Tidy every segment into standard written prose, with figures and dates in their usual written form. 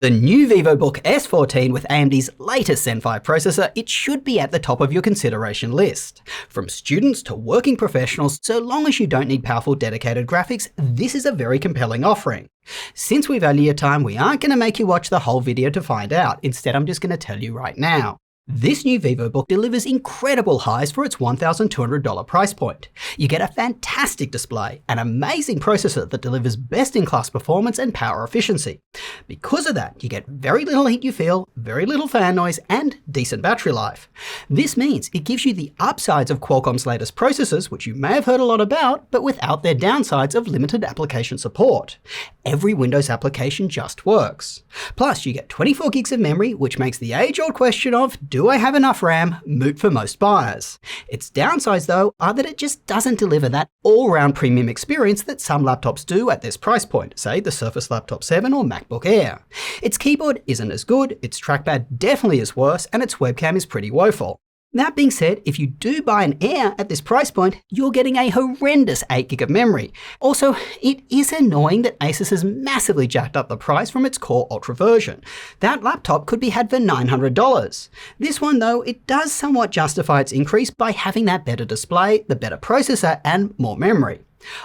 The new Vivobook S14 with AMD's latest Zen 5 processor, it should be at the top of your consideration list. From students to working professionals, so long as you don't need powerful dedicated graphics, this is a very compelling offering. Since we value your time, we aren't going to make you watch the whole video to find out. Instead, I'm just going to tell you right now. This new Vivobook delivers incredible highs for its $1,200 price point. You get a fantastic display, an amazing processor that delivers best-in-class performance and power efficiency. Because of that, you get very little heat you feel, very little fan noise, and decent battery life. This means it gives you the upsides of Qualcomm's latest processors, which you may have heard a lot about, but without their downsides of limited application support. Every Windows application just works. Plus, you get 24 gigs of memory, which makes the age-old question of, do I have enough RAM, moot for most buyers. Its downsides, though, are that it just doesn't deliver that all-round premium experience that some laptops do at this price point, say the Surface Laptop 7 or MacBook Air. Its keyboard isn't as good, its trackpad definitely is worse, and its webcam is pretty woeful. That being said, if you do buy an Air at this price point, you're getting a horrendous 8GB of memory. Also, it is annoying that Asus has massively jacked up the price from its Core Ultra version. That laptop could be had for $900. This one though, it does somewhat justify its increase by having that better display, the better processor, and more memory.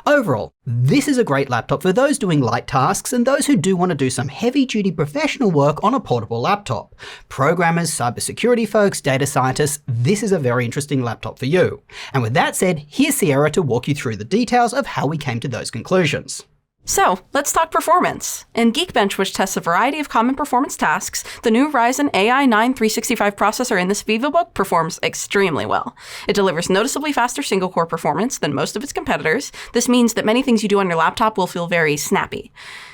Overall, this is a great laptop for those doing light tasks and those who do want to do some heavy-duty professional work on a portable laptop. Programmers, cybersecurity folks, data scientists, this is a very interesting laptop for you. And with that said, here's Sierra to walk you through the details of how we came to those conclusions. So, let's talk performance. In Geekbench, which tests a variety of common performance tasks, the new Ryzen AI 9 365 processor in this Vivobook performs extremely well. It delivers noticeably faster single-core performance than most of its competitors. This means that many things you do on your laptop will feel very snappy.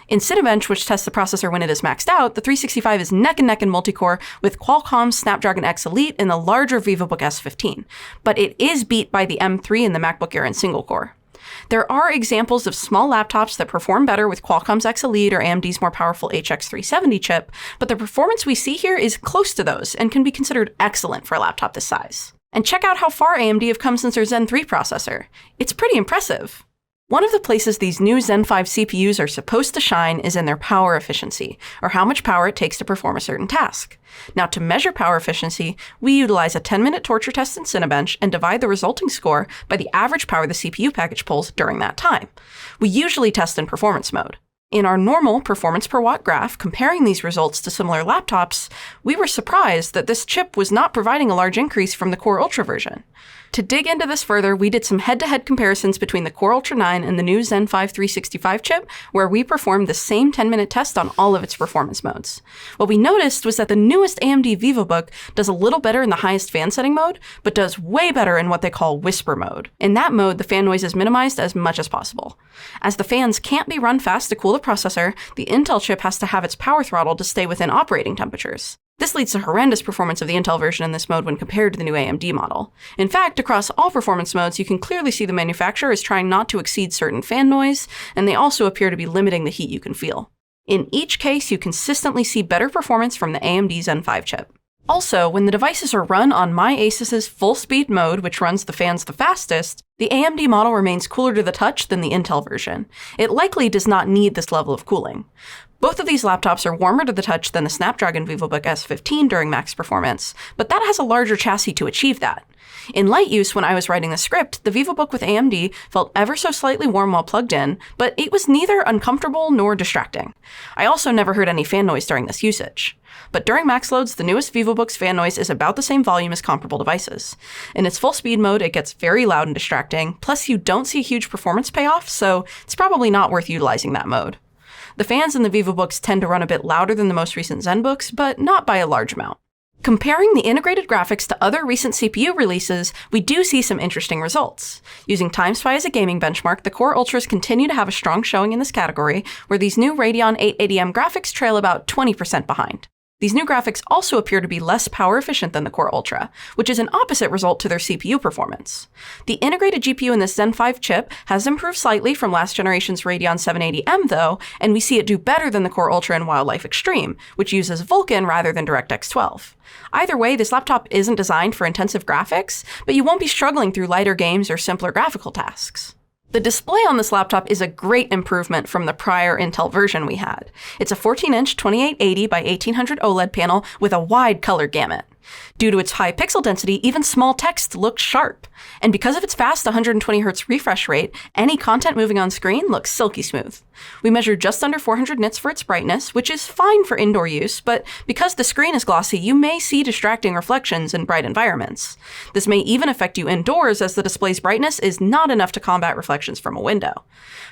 In Cinebench, which tests the processor when it is maxed out, the 365 is neck and neck in multi-core with Qualcomm's Snapdragon X Elite in the larger Vivobook S15, but it is beat by the M3 in the MacBook Air in single-core. There are examples of small laptops that perform better with Qualcomm's X Elite or AMD's more powerful HX370 chip, but the performance we see here is close to those and can be considered excellent for a laptop this size. And check out how far AMD have come since their Zen 3 processor. It's pretty impressive. One of the places these new Zen 5 CPUs are supposed to shine is in their power efficiency, or how much power it takes to perform a certain task. Now, to measure power efficiency, we utilize a 10-minute torture test in Cinebench and divide the resulting score by the average power the CPU package pulls during that time. We usually test in performance mode. In our normal performance per watt graph, comparing these results to similar laptops, we were surprised that this chip was not providing a large increase from the Core Ultra version. To dig into this further, we did some head-to-head comparisons between the Core Ultra 9 and the new Zen 5 365 chip, where we performed the same 10-minute test on all of its performance modes. What we noticed was that the newest AMD Vivobook does a little better in the highest fan setting mode, but does way better in what they call whisper mode. In that mode, the fan noise is minimized as much as possible. As the fans can't be run fast to cool the processor, the Intel chip has to have its power throttled to stay within operating temperatures. This leads to horrendous performance of the Intel version in this mode when compared to the new AMD model. In fact, across all performance modes, you can clearly see the manufacturer is trying not to exceed certain fan noise, and they also appear to be limiting the heat you can feel. In each case, you consistently see better performance from the AMD Zen 5 chip. Also, when the devices are run on my Asus's full-speed mode, which runs the fans the fastest, the AMD model remains cooler to the touch than the Intel version. It likely does not need this level of cooling. Both of these laptops are warmer to the touch than the Snapdragon Vivobook S15 during max performance, but that has a larger chassis to achieve that. In light use, when I was writing the script, the Vivobook with AMD felt ever so slightly warm while plugged in, but it was neither uncomfortable nor distracting. I also never heard any fan noise during this usage. But during max loads, the newest Vivobook's fan noise is about the same volume as comparable devices. In its full speed mode, it gets very loud and distracting, plus you don't see a huge performance payoff, so it's probably not worth utilizing that mode. The fans in the Vivobooks tend to run a bit louder than the most recent ZenBooks, but not by a large amount. Comparing the integrated graphics to other recent CPU releases, we do see some interesting results. Using TimeSpy as a gaming benchmark, the Core Ultras continue to have a strong showing in this category, where these new Radeon 880M graphics trail about 20% behind. These new graphics also appear to be less power efficient than the Core Ultra, which is an opposite result to their CPU performance. The integrated GPU in this Zen 5 chip has improved slightly from last generation's Radeon 780M though, and we see it do better than the Core Ultra in Wildlife Extreme, which uses Vulkan rather than DirectX 12. Either way, this laptop isn't designed for intensive graphics, but you won't be struggling through lighter games or simpler graphical tasks. The display on this laptop is a great improvement from the prior Intel version we had. It's a 14-inch 2880 by 1800 OLED panel with a wide color gamut. Due to its high pixel density, even small text looks sharp. And because of its fast 120Hz refresh rate, any content moving on screen looks silky smooth. We measured just under 400 nits for its brightness, which is fine for indoor use, but because the screen is glossy, you may see distracting reflections in bright environments. This may even affect you indoors, as the display's brightness is not enough to combat reflections from a window.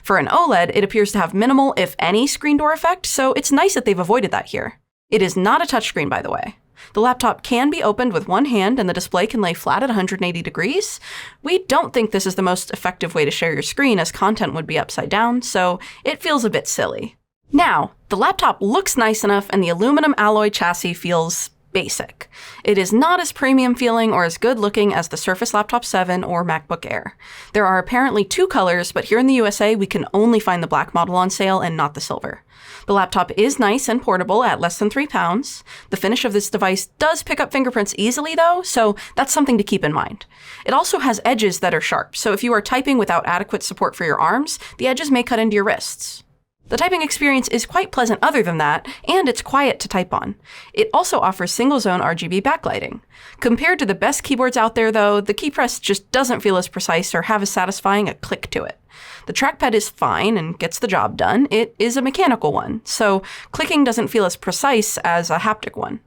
For an OLED, it appears to have minimal, if any, screen door effect, so it's nice that they've avoided that here. It is not a touchscreen, by the way. The laptop can be opened with one hand and the display can lay flat at 180 degrees. We don't think this is the most effective way to share your screen, as content would be upside down, so it feels a bit silly. Now, the laptop looks nice enough and the aluminum alloy chassis feels basic. It is not as premium feeling or as good looking as the Surface Laptop 7 or MacBook Air. There are apparently two colors, but here in the USA we can only find the black model on sale and not the silver. The laptop is nice and portable at less than 3 pounds. The finish of this device does pick up fingerprints easily though, so that's something to keep in mind. It also has edges that are sharp, so if you are typing without adequate support for your arms, the edges may cut into your wrists. The typing experience is quite pleasant other than that, and it's quiet to type on. It also offers single-zone RGB backlighting. Compared to the best keyboards out there though, the key press just doesn't feel as precise or have as satisfying a click to it. The trackpad is fine and gets the job done. It is a mechanical one, so clicking doesn't feel as precise as a haptic one.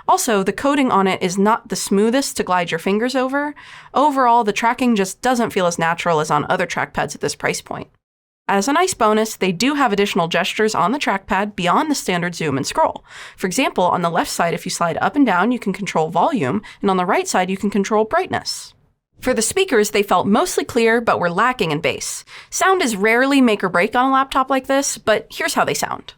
Also, the coating on it is not the smoothest to glide your fingers over. Overall, the tracking just doesn't feel as natural as on other trackpads at this price point. As a nice bonus, they do have additional gestures on the trackpad beyond the standard zoom and scroll. For example, on the left side, if you slide up and down, you can control volume, and on the right side, you can control brightness. For the speakers, they felt mostly clear, but were lacking in bass. Sound is rarely make or break on a laptop like this, but here's how they sound.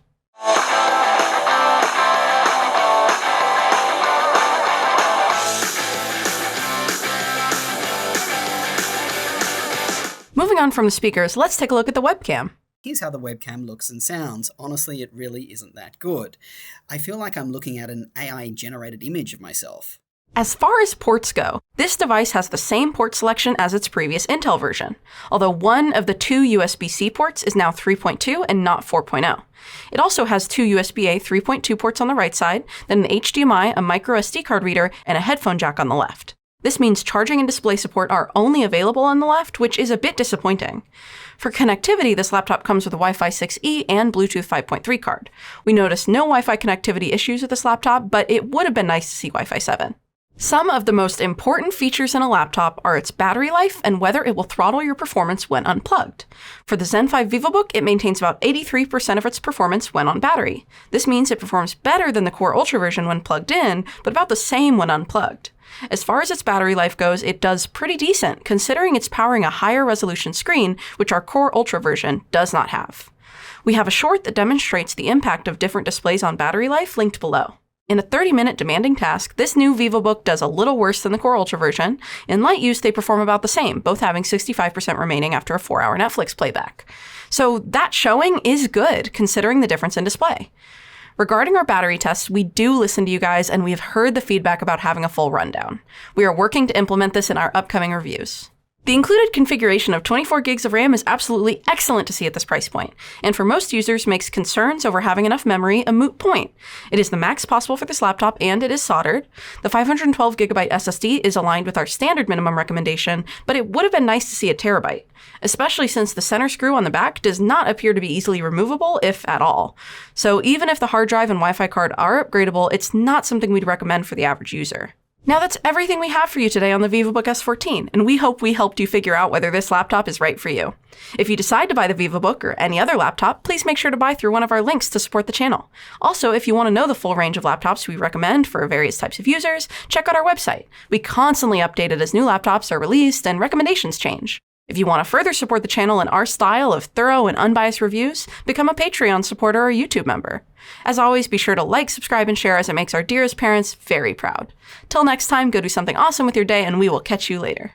Moving on from the speakers, let's take a look at the webcam. Here's how the webcam looks and sounds. Honestly, it really isn't that good. I feel like I'm looking at an AI-generated image of myself. As far as ports go, this device has the same port selection as its previous Intel version, although one of the two USB-C ports is now 3.2 and not 4.0. It also has two USB-A 3.2 ports on the right side, then an HDMI, a micro SD card reader, and a headphone jack on the left. This means charging and display support are only available on the left, which is a bit disappointing. For connectivity, this laptop comes with a Wi-Fi 6E and Bluetooth 5.3 card. We noticed no Wi-Fi connectivity issues with this laptop, but it would have been nice to see Wi-Fi 7. Some of the most important features in a laptop are its battery life and whether it will throttle your performance when unplugged. For the Zen 5 Vivobook, it maintains about 83% of its performance when on battery. This means it performs better than the Core Ultra version when plugged in, but about the same when unplugged. As far as its battery life goes, it does pretty decent, considering it's powering a higher resolution screen, which our Core Ultra version does not have. We have a short that demonstrates the impact of different displays on battery life linked below. In a 30-minute demanding task, this new Vivobook does a little worse than the Core Ultra version. In light use, they perform about the same, both having 65% remaining after a 4-hour Netflix playback. So that showing is good, considering the difference in display. Regarding our battery tests, we do listen to you guys, and we have heard the feedback about having a full rundown. We are working to implement this in our upcoming reviews. The included configuration of 24 gigs of RAM is absolutely excellent to see at this price point, and for most users makes concerns over having enough memory a moot point. It is the max possible for this laptop, and it is soldered. The 512GB SSD is aligned with our standard minimum recommendation, but it would have been nice to see a terabyte, especially since the center screw on the back does not appear to be easily removable, if at all. So even if the hard drive and Wi-Fi card are upgradable, it's not something we'd recommend for the average user. Now that's everything we have for you today on the Vivobook S14, and we hope we helped you figure out whether this laptop is right for you. If you decide to buy the Vivobook or any other laptop, please make sure to buy through one of our links to support the channel. Also, if you want to know the full range of laptops we recommend for various types of users, check out our website. We constantly update it as new laptops are released and recommendations change. If you want to further support the channel in our style of thorough and unbiased reviews, become a Patreon supporter or YouTube member. As always, be sure to like, subscribe, and share as it makes our dearest parents very proud. Till next time, go do something awesome with your day, and we will catch you later.